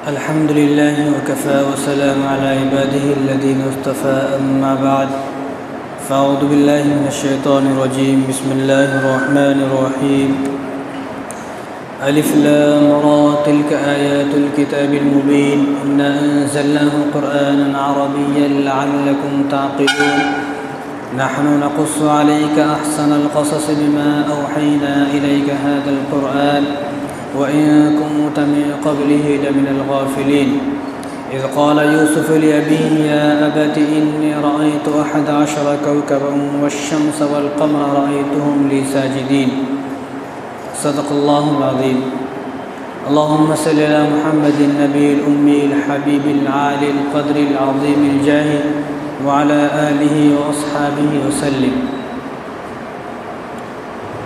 الحمد لله وكفى وسلام على عباده الذين اصطفى أما بعد فأعوذ بالله من الشيطان الرجيم بسم الله الرحمن الرحيم ألف لام را تلك آيات الكتاب المبين إنا أنزلناه قرآنا عربيا لعلكم تعقلون نحن نقص عليك أحسن القصص بما أوحينا إليك هذا القرآن وإن كنت من قبله لمن الغافلين إذ قال يوسف لأبيه يا أبت إني رأيت 11 كوكبا والشمس والقمر رأيتهم لي ساجدين صدق الله العظيم اللهم صل على محمد النبي الأمي الحبيب العالي القدر العظيم الجاه وعلى آله وأصحابه وسلم۔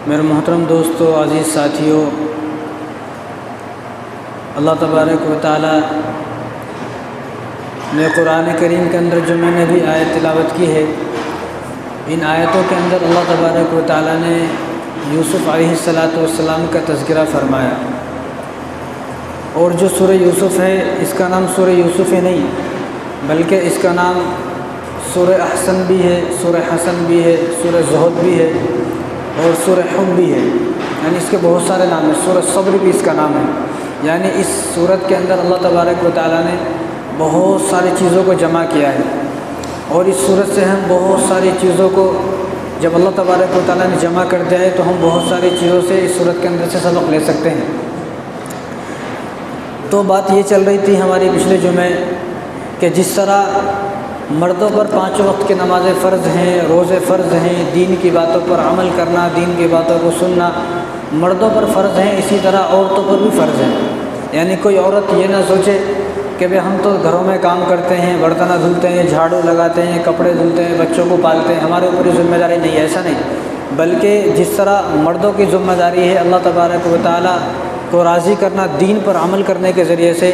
میرے محترم دوستو، عزیز ساتھیو، اللہ تبارک و تعالی نے قرآن کریم کے اندر جو میں نے بھی آیت تلاوت کی ہے، ان آیتوں کے اندر اللہ تبارک و تعالی نے یوسف علیہ السلام کا تذکرہ فرمایا۔ اور جو سورہ یوسف ہے، اس کا نام سورہ یوسف ہی نہیں بلکہ اس کا نام سورہ احسن بھی ہے، سورہ حسن بھی ہے، سورہ زہد بھی ہے اور سورہ حب بھی ہے، یعنی اس کے بہت سارے نام ہیں۔ سورہ صبر بھی اس کا نام ہے، یعنی اس صورت کے اندر اللہ تبارک و تعالیٰ نے بہت ساری چیزوں کو جمع کیا ہے، اور اس صورت سے ہم بہت ساری چیزوں کو جب اللہ تبارک و تعالیٰ نے جمع کر دیا ہے تو ہم بہت ساری چیزوں سے اس صورت کے اندر سے سبق لے سکتے ہیں۔ تو بات یہ چل رہی تھی ہماری پچھلے جمعے کہ جس طرح مردوں پر 5 وقت کی نمازیں فرض ہیں، روزے فرض ہیں، دین کی باتوں پر عمل کرنا، دین کی باتوں کو سننا مردوں پر فرض ہیں، اسی طرح عورتوں پر بھی فرض ہیں۔ یعنی کوئی عورت یہ نہ سوچے کہ بھئی ہم تو گھروں میں کام کرتے ہیں، برتن دھلتے ہیں، جھاڑو لگاتے ہیں، کپڑے دھلتے ہیں، بچوں کو پالتے ہیں، ہمارے اوپر ذمہ داری نہیں ہے، ایسا نہیں، بلکہ جس طرح مردوں کی ذمہ داری ہے اللہ تبارک و تعالیٰ کو راضی کرنا دین پر عمل کرنے کے ذریعے سے،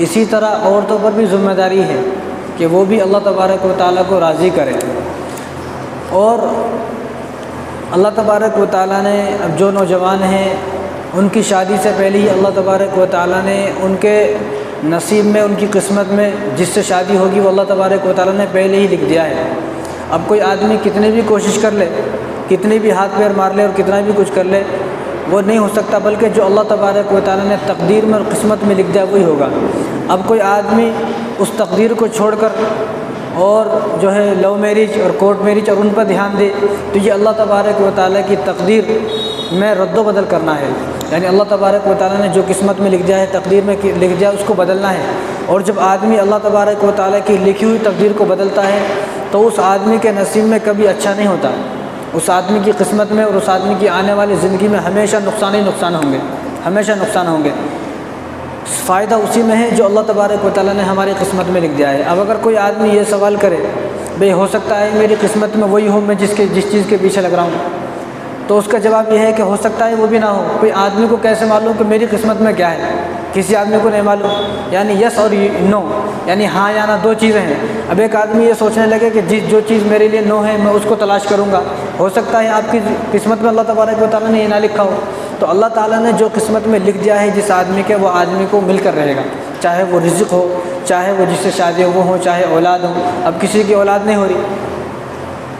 اسی طرح عورتوں پر بھی ذمہ داری ہے کہ وہ بھی اللہ تبارک و تعالیٰ کو راضی کرے۔ اور اللہ تبارک و تعالیٰ نے اب جو نوجوان ہیں ان کی شادی سے پہلے ہی اللہ تبارک و تعالیٰ نے ان کے نصیب میں، ان کی قسمت میں جس سے شادی ہوگی وہ اللہ تبارک و تعالیٰ نے پہلے ہی لکھ دیا ہے۔ اب کوئی آدمی کتنی بھی کوشش کر لے، کتنی بھی ہاتھ پیر مار لے اور کتنا بھی کچھ کر لے، وہ نہیں ہو سکتا، بلکہ جو اللہ تبارک و تعالیٰ نے تقدیر میں اور قسمت میں لکھ دیا وہی ہوگا۔ اب کوئی آدمی اس تقدیر کو چھوڑ کر اور جو ہے لو میرج اور کورٹ میرج اور ان پر دھیان دے تو یہ اللہ تبارک و تعالیٰ کی تقدیر میں رد و بدل کرنا ہے۔ یعنی اللہ تبارک و تعالیٰ نے جو قسمت میں لکھ دیا ہے، تقدیر میں لکھ دیا، اس کو بدلنا ہے۔ اور جب آدمی اللہ تبارک و تعالیٰ کی لکھی ہوئی تقدیر کو بدلتا ہے تو اس آدمی کے نصیب میں کبھی اچھا نہیں ہوتا، اس آدمی کی قسمت میں اور اس آدمی کی آنے والی زندگی میں ہمیشہ نقصان ہی نقصان ہوں گے، ہمیشہ نقصان ہوں گے۔ فائدہ اسی میں ہے جو اللہ تبارک و تعالیٰ نے ہماری قسمت میں لکھ دیا ہے۔ اب اگر کوئی آدمی یہ سوال کرے بھئی ہو سکتا ہے میری قسمت میں وہی ہو میں جس چیز کے پیچھے لگ رہا ہوں، تو اس کا جواب یہ ہے کہ ہو سکتا ہے وہ بھی نہ ہو۔ کوئی آدمی کو کیسے معلوم کہ میری قسمت میں کیا ہے؟ کسی آدمی کو نہیں معلوم، یعنی یس اور نو، یعنی ہاں یا نہ، 2 چیزیں ہیں۔ اب ایک آدمی یہ سوچنے لگے کہ جو چیز میرے لیے نو ہے میں اس کو تلاش کروں گا، ہو سکتا ہے آپ کی قسمت میں اللہ تبارک و تعالیٰ نے یہ نہ لکھا ہو۔ تو اللہ تعالیٰ نے جو قسمت میں لکھ دیا ہے جس آدمی کے، وہ آدمی کو مل کر رہے گا، چاہے وہ رزق ہو، چاہے وہ جس سے شادی وہ ہو، چاہے اولاد ہو۔ اب کسی کی اولاد نہیں ہو رہی،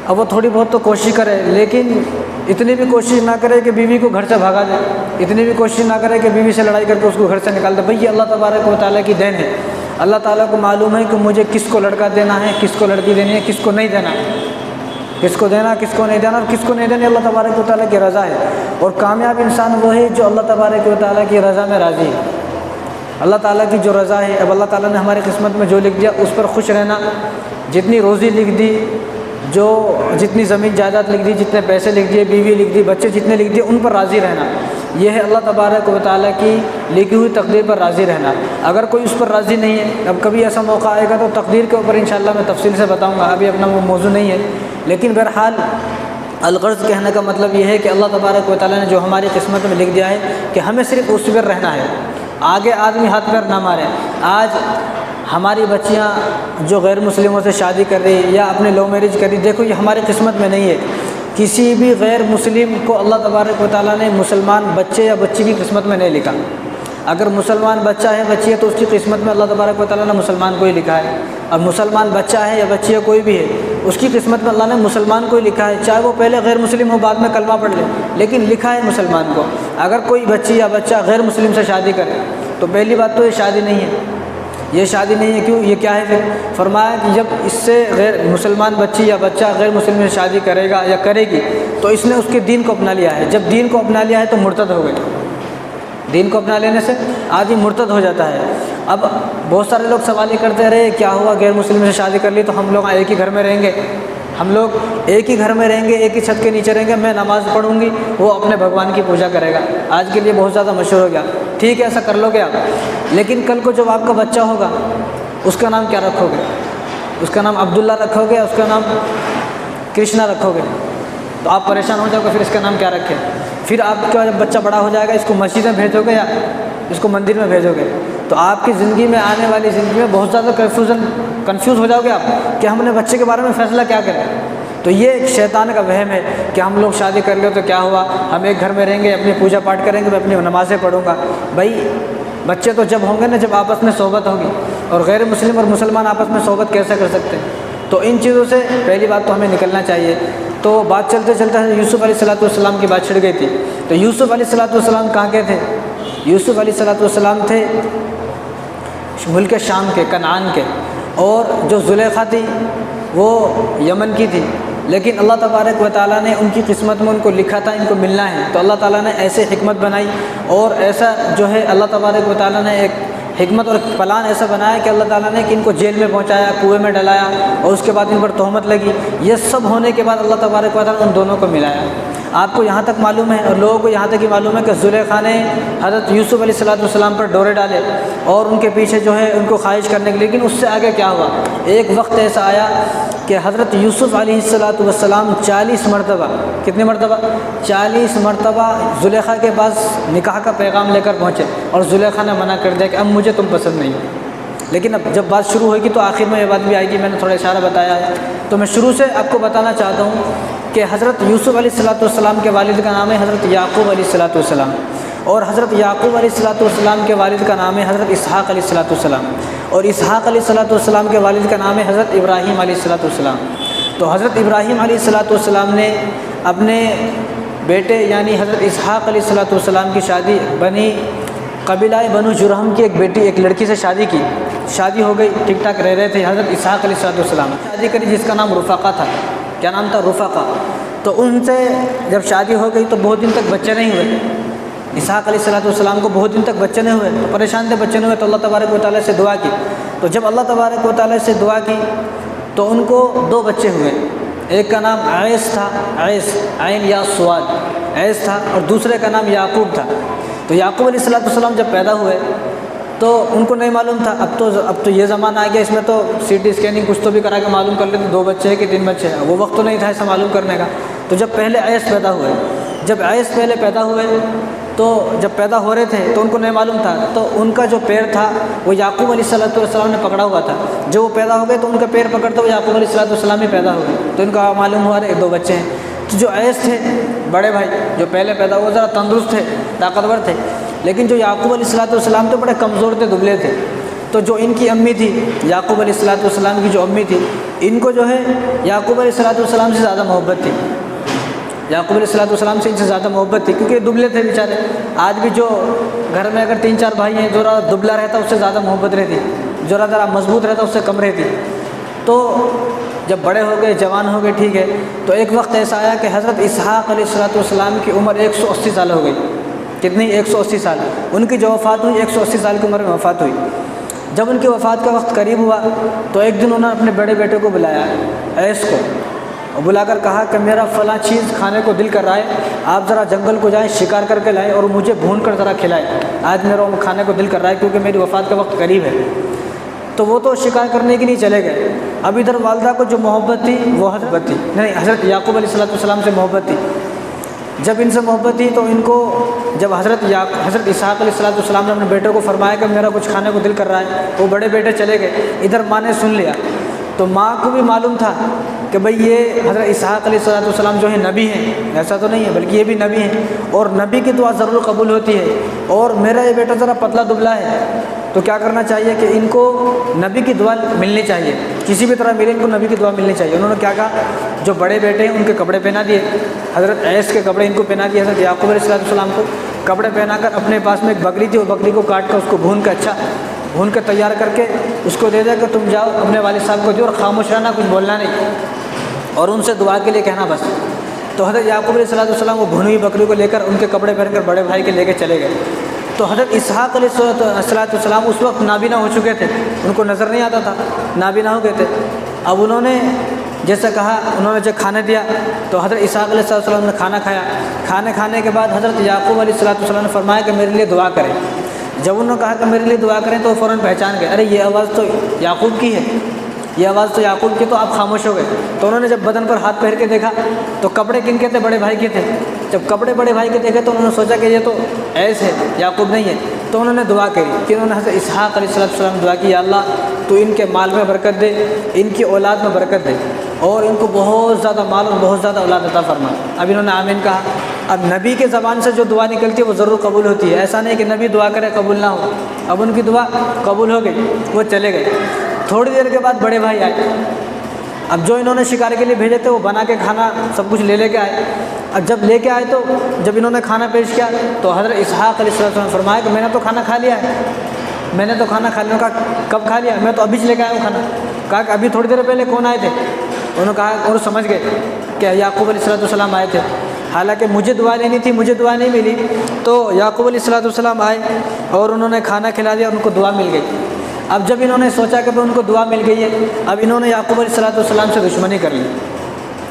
اب وہ تھوڑی بہت تو کوشش کرے، لیکن اتنی بھی کوشش نہ کرے کہ بیوی کو گھر سے بھگا دے، اتنی بھی کوشش نہ کرے کہ بیوی سے لڑائی کر کے اس کو گھر سے نکال دے۔ بھئی یہ اللہ تبارک و تعالیٰ کی دین ہے، اللہ تعالیٰ کو معلوم ہے کہ مجھے کس کو لڑکا دینا ہے، کس کو لڑکی دینی ہے، کس کو نہیں دینا، کس کو دینا، کس کو نہیں دینا، اور کس کو نہیں دینا اللہ تبارک و تعالیٰ کی رضا ہے۔ اور کامیاب انسان وہ ہے جو اللہ تبارک و تعالیٰ کی رضا میں راضی ہے، اللہ تعالیٰ کی جو رضا ہے۔ اب اللہ تعالیٰ نے ہماری قسمت میں جو لکھ دیا اس پر خوش رہنا، جتنی روزی لکھ دی، جتنی زمین جائیداد لکھ دی، جتنے پیسے لکھ دیے، بیوی لکھ دی، بچے جتنے لکھ دیے، ان پر راضی رہنا، یہ ہے اللہ تبارک و تعالیٰ کی لکھی ہوئی تقدیر پر راضی رہنا۔ اگر کوئی اس پر راضی نہیں ہے، اب کبھی ایسا موقع آئے گا تو تقدیر کے اوپر انشاءاللہ میں تفصیل سے بتاؤں گا، ابھی اپنا وہ موضوع نہیں ہے، لیکن بہرحال الغرض کہنے کا مطلب یہ ہے کہ اللہ تبارک و تعالیٰ نے جو ہماری قسمت میں لکھ دیا ہے کہ ہمیں صرف اس پر رہنا ہے، آگے آدمی ہاتھ پیر نہ مارے۔ آج ہماری بچیاں جو غیر مسلموں سے شادی کر رہی یا اپنے لو میرج کر رہی، دیکھو یہ ہماری قسمت میں نہیں ہے۔ کسی بھی غیر مسلم کو اللہ تبارک و تعالیٰ نے مسلمان بچے یا بچی کی قسمت میں نہیں لکھا۔ اگر مسلمان بچہ ہے بچی ہے تو اس کی قسمت میں اللہ تبارک و تعالیٰ نے مسلمان کو ہی لکھا ہے. اب مسلمان بچہ ہے یا بچی ہے کوئی بھی ہے اس کی قسمت میں اللہ نے مسلمان کو ہی لکھا ہے, چاہے وہ پہلے غیر مسلم ہو بعد میں کلمہ پڑھ لے, لیکن لکھا ہے مسلمان کو. اگر کوئی بچی یا بچہ غیر مسلم سے شادی کرے تو پہلی بات تو یہ شادی نہیں ہے, یہ شادی نہیں ہے. کیوں؟ یہ کیا ہے پھر؟ فرمایا کہ جب اس سے غیر مسلمان بچی یا بچہ غیر مسلم سے شادی کرے گا یا کرے گی تو اس نے اس کے دین کو اپنا لیا ہے. جب دین کو اپنا لیا ہے تو مرتد ہو گئے. دین کو اپنا لینے سے آدمی مرتد ہو جاتا ہے. اب بہت سارے لوگ سوال یہ کرتے رہے کیا ہوا غیر مسلم سے شادی کر لی تو ہم لوگ ایک ہی گھر میں رہیں گے, ہم لوگ ایک ہی گھر میں رہیں گے, ایک ہی چھت کے نیچے رہیں گے, میں نماز پڑھوں گی وہ اپنے بھگوان کی پوجا کرے گا. آج کے لیے بہت زیادہ مشہور ہو گیا. ٹھیک ہے ایسا کر لو گے آپ, لیکن کل کو جب آپ کا بچہ ہوگا اس کا نام کیا رکھو گے؟ اس کا نام عبداللہ رکھو گے, اس کا نام کرشنا رکھو گے, تو آپ پریشان ہو جاؤ گے پھر اس کا نام کیا رکھے. پھر آپ کا جب بچہ بڑا ہو جائے گا اس کو مسجد میں بھیجو گے یا اس کو مندر میں بھیجو گے, تو آپ کی زندگی میں آنے والی زندگی میں بہت زیادہ کنفیوز ہو جاؤ گے آپ کہ ہم نے بچے کے بارے میں فیصلہ کیا کریں. تو یہ ایک شیطان کا وہم ہے کہ ہم لوگ شادی کر لیں تو کیا ہوا, ہم ایک گھر میں رہیں گے, اپنی پوجا پاٹ کریں گے, میں اپنی نمازیں پڑھوں گا. بھائی بچے تو جب ہوں گے نا جب آپس میں صحبت ہوگی, اور غیر مسلم اور مسلمان آپس میں صحبت کیسے کر سکتے ہیں؟ تو ان چیزوں سے پہلی بات تو ہمیں نکلنا چاہیے. تو بات چلتے چلتے یوسف علیہ السلام کی بات چھڑ گئی تھی. تو یوسف علیہ السلام کہاں کے تھے؟ یوسف علیہ السلام تھے ملک شام کے, کنعان کے, اور جو زلیخا تھی وہ یمن کی تھی. لیکن اللہ تبارک و تعالیٰ نے ان کی قسمت میں ان کو لکھا تھا ان کو ملنا ہے, تو اللہ تعالیٰ نے ایسے حکمت بنائی اور ایسا جو ہے اللہ تبارک و تعالیٰ نے ایک حکمت اور پلان ایسا بنایا کہ اللہ تعالیٰ نے کہ ان کو جیل میں پہنچایا, کنویں میں ڈلایا, اور اس کے بعد ان پر تہمت لگی. یہ سب ہونے کے بعد اللہ تبارک و تعالیٰ نے ان دونوں کو ملایا. آپ کو یہاں تک معلوم ہے اور لوگوں کو یہاں تک ہی معلوم ہے کہ زلیخا نے حضرت یوسف علیہ السلام پر ڈورے ڈالے اور ان کے پیچھے جو ہے ان کو خواہش کرنے کے, لیکن اس سے آگے کیا ہوا؟ ایک وقت ایسا آیا کہ حضرت یوسف علیہ السلام 40 مرتبہ, کتنے مرتبہ؟ 40 مرتبہ زلیخا کے پاس نکاح کا پیغام لے کر پہنچے, اور زلیخا نے منع کر دیا کہ اب مجھے تم پسند نہیں ہو. لیکن اب جب بات شروع ہوگی تو آخر میں یہ بات بھی آئے گی, میں نے تھوڑا اشارہ بتایا ہے. تو میں شروع سے آپ کو بتانا چاہتا ہوں کہ حضرت یوسف علیہ السلام کے والد کا نام ہے حضرت یعقوب علیہ السلام, اور حضرت یعقوب علیہ السلام کے والد کا نام ہے حضرت اسحاق علیہ السلام, اور اسحاق علیہ السلام کے والد کا نام ہے حضرت ابراہیم علیہ السلام. تو حضرت ابراہیم علیہ السلام نے اپنے بیٹے یعنی حضرت اسحاق علیہ السلام کی شادی قبیلہ بنو جرہم کی ایک بیٹی ایک لڑکی سے شادی کی. شادی ہو گئی, ٹھیک ٹھاک رہ رہے تھے. حضرت اسحاق علیہ السلام شادی کری جس کا نام رفاقہ تھا. کیا نام تھا؟ رفاقہ. تو ان سے جب شادی ہو گئی تو بہت دن تک بچے نہیں ہوئے. اسحاق علیہ السلام کو بہت دن تک بچے نہیں ہوئے, تو پریشان تھے, بچے نہیں ہوئے. تو اللہ تبارک و تعالیٰ سے دعا کی. تو جب اللہ تبارک و تعالیٰ سے دعا کی تو ان کو 2 بچے ہوئے. ایک کا نام عیس تھا, عیس عین یا سواد عیس تھا, اور دوسرے کا نام یعقوب تھا. تو یعقوب علیہ السلام جب پیدا ہوئے تو ان کو نہیں معلوم تھا. اب تو یہ زمانہ آ گیا, اس میں تو سی ٹی اسکیننگ کچھ تو بھی کرا کے معلوم کر لیتے 2 بچے ہیں کہ 3 بچے ہیں. وہ وقت تو نہیں تھا ایسا معلوم کرنے کا. تو جب پہلے عیس پیدا ہوئے, جب عیس پہلے پیدا ہوئے تو جب پیدا ہو رہے تھے تو ان کو نہیں معلوم تھا. تو ان کا جو پیر تھا وہ یعقوب علیہ السلام نے پکڑا ہوا تھا. جب وہ پیدا ہو گئے تو ان کا پیر پکڑتا وہ یعقوب علیہ السلام ہی پیدا ہو گئے. تو ان کا معلوم ہوا 2 بچے ہیں. تو جو عیس تھے بڑے بھائی جو پہلے پیدا ہوئے ذرا تندرست تھے, طاقتور تھے, لیکن جو یعقوب علیہ السلام تھے بڑے کمزور تھے, دبلے تھے. تو جو ان کی امی تھی یعقوب علیہ السلام کی جو امی تھی, ان کو جو ہے یعقوب علیہ السلام سے زیادہ محبت تھی. یعقوب علیہ السلام سے ان سے زیادہ محبت تھی کیونکہ دبلے تھے بیچارے. آج بھی جو گھر میں اگر 3-4 بھائی ہیں, جو دبلا رہتا اس سے زیادہ محبت رہتی, جو ذرا مضبوط رہتا اس سے کم رہتی. تو جب بڑے ہو گئے, جوان ہو گئے, ٹھیک ہے, تو ایک وقت ایسا آیا کہ حضرت اسحاق علیہ السلام کی عمر 180 سال ہو گئی. کتنی؟ 180 سال. ان کی جو وفات ہوئی 180 سال کی عمر میں وفات ہوئی. جب ان کی وفات کا وقت قریب ہوا تو ایک دن انہوں نے اپنے بڑے بیٹے کو بلایا, عیس کو, اور بلا کر کہا کہ میرا فلاں چیز کھانے کو دل کر رہا ہے, آپ ذرا جنگل کو جائیں, شکار کر کے لائیں اور مجھے بھون کر ذرا کھلائیں. آج میرا کھانے کو دل کر رہا ہے کیونکہ میری وفات کا وقت قریب ہے. تو وہ تو شکار کرنے کے لیے چلے گئے. اب ادھر والدہ کو جو محبت تھی وہ حضرت تھی, نہیں حضرت یعقوب علیہ السلام سے محبت تھی. جب ان سے محبت تھی تو ان کو جب حضرت اسحاق علیہ السلام نے اپنے بیٹے کو فرمایا کہ میرا کچھ کھانے کو دل کر رہا ہے, وہ بڑے بیٹے چلے گئے. ادھر ماں نے سن لیا. تو ماں کو بھی معلوم تھا کہ بھئی یہ حضرت اسحاق علیہ السلام جو ہیں نبی ہیں، ایسا تو نہیں ہے بلکہ یہ بھی نبی ہیں، اور نبی کی دعا ضرور قبول ہوتی ہے، اور میرا یہ بیٹا ذرا پتلا دبلا ہے، تو کیا کرنا چاہیے کہ ان کو نبی کی دعا ملنی چاہیے، کسی بھی طرح ملے ان کو نبی کی دعا ملنی چاہیے۔ انہوں نے کیا کہا، جو بڑے بیٹے ہیں ان کے کپڑے پہنا دیے، حضرت عیس کے کپڑے ان کو پہنا دیے، حضرت یعقوب علیہ السلام کو کپڑے پہنا کر اپنے پاس میں ایک بکری تھی، وہ بکری کو کاٹ کر اس کو بھون کے تیار کر کے اس کو دے دے کہ تم جاؤ اپنے والد صاحب کو دو اور خاموش رہنا، کچھ بولنا نہیں، اور ان سے دعا کے لیے کہنا بس۔ تو حضرت یعقوب علیہ السلام وہ بھونی ہوئی بکری کو لے کر ان کے کپڑے پہن کر بڑے بھائی کے لے کے چلے گئے۔ تو حضرت اسحاق علیہ السلام اس وقت نابینا ہو چکے تھے، ان کو نظر نہیں آتا تھا، نابینا ہو گئے تھے۔ اب انہوں نے جیسا کہا، انہوں نے جب کھانا دیا تو حضرت اسحاق علیہ السلام نے کھانا کھایا۔ کھانے کے بعد حضرت یعقوب علیہ السلام نے فرمایا کہ میرے لیے دعا کریں۔ جب انہوں نے کہا کہ میرے لیے دعا کریں تو وہ فوراً پہچان گئے، ارے یہ آواز تو یعقوب کی ہے، یہ آواز تو یعقوب کی، تو آپ خاموش ہو گئے۔ تو انہوں نے جب بدن پر ہاتھ پھیر کے دیکھا تو کپڑے کن کے تھے، بڑے بھائی کے تھے۔ جب کپڑے بڑے بھائی کے دیکھے تو انہوں نے سوچا کہ یہ تو عیس ہے، یعقوب نہیں ہے۔ تو انہوں نے دعا کری کہ انہوں نے حضرت اسحاق علیہ السلام دعا کی، یا اللہ تو ان کے مال میں برکت دے، ان کی اولاد میں برکت دے، اور ان کو بہت زیادہ مال اور بہت زیادہ اولاد عطا فرما۔ اب انہوں نے آمین کہا۔ اب نبی کے زبان سے جو دعا نکلتی ہے وہ ضرور قبول ہوتی ہے، ایسا نہیں کہ نبی دعا کرے قبول نہ ہو۔ اب ان کی دعا قبول ہو گئی، وہ چلے گئے۔ تھوڑی دیر کے بعد بڑے بھائی آئے، اب جو انہوں نے شکار کے لیے بھیجے تھے وہ بنا کے کھانا سب کچھ لے کے آئے۔ اب جب لے کے آئے تو جب انہوں نے کھانا پیش کیا تو حضرت اسحاق علیہ السلام نے فرمایا کہ میں نے تو کھانا کھا لیا ہے، میں نے تو کھانا کھا لیا۔ کہا کب کھا لیا؟ میں تو ابھی لے کے آیا ہوں کھانا۔ کہا کہ ابھی تھوڑی دیر پہلے کون آئے تھے؟ انہوں نے کہا، اور سمجھ گئے کہ یعقوب علیہ السلام آئے تھے، حالانکہ مجھے دعا لینی تھی، مجھے دعا نہیں ملی۔ تو یعقوب علیہ السلام آئے اور انہوں نے کھانا کھلا دیا اور ان کو دعا مل گئی۔ اب جب انہوں نے سوچا کہ ان کو دعا مل گئی ہے، اب انہوں نے یعقوب علیہ السلام سے دشمنی کر لی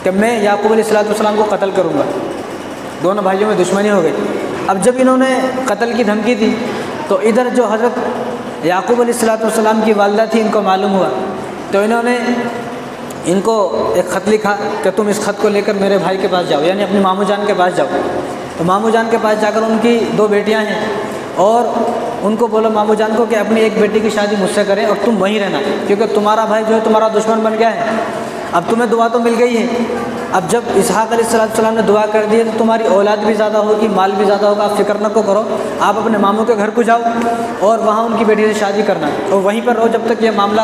کہ میں یعقوب علیہ السلام کو قتل کروں گا۔ دونوں بھائیوں میں دشمنی ہو گئی۔ اب جب انہوں نے قتل کی دھمکی دی تو ادھر جو حضرت یعقوب علیہ السلام کی والدہ تھی، ان کو معلوم ہوا، تو انہوں نے ان کو ایک خط لکھا کہ تم اس خط کو لے کر میرے بھائی کے پاس جاؤ، یعنی اپنی ماموں جان کے پاس جاؤ۔ تو ماموں جان کے پاس جا کر ان کی 2 بیٹیاں ہیں، اور ان کو بولو ماموں جان کو کہ اپنی ایک بیٹی کی شادی مجھ سے کریں اور تم وہیں رہنا، کیونکہ تمہارا بھائی جو ہے تمہارا دشمن بن گیا ہے۔ اب تمہیں دعا تو مل گئی ہے، اب جب اسحاق علیہ السلام نے دعا کر دی ہے تو تمہاری اولاد بھی زیادہ ہوگی، مال بھی زیادہ ہوگا، آپ فکر نہ کو کرو، آپ اپنے ماموں کے گھر کو جاؤ اور وہاں ان کی بیٹی سے شادی کرنا، اور وہیں پر رہو جب تک یہ معاملہ،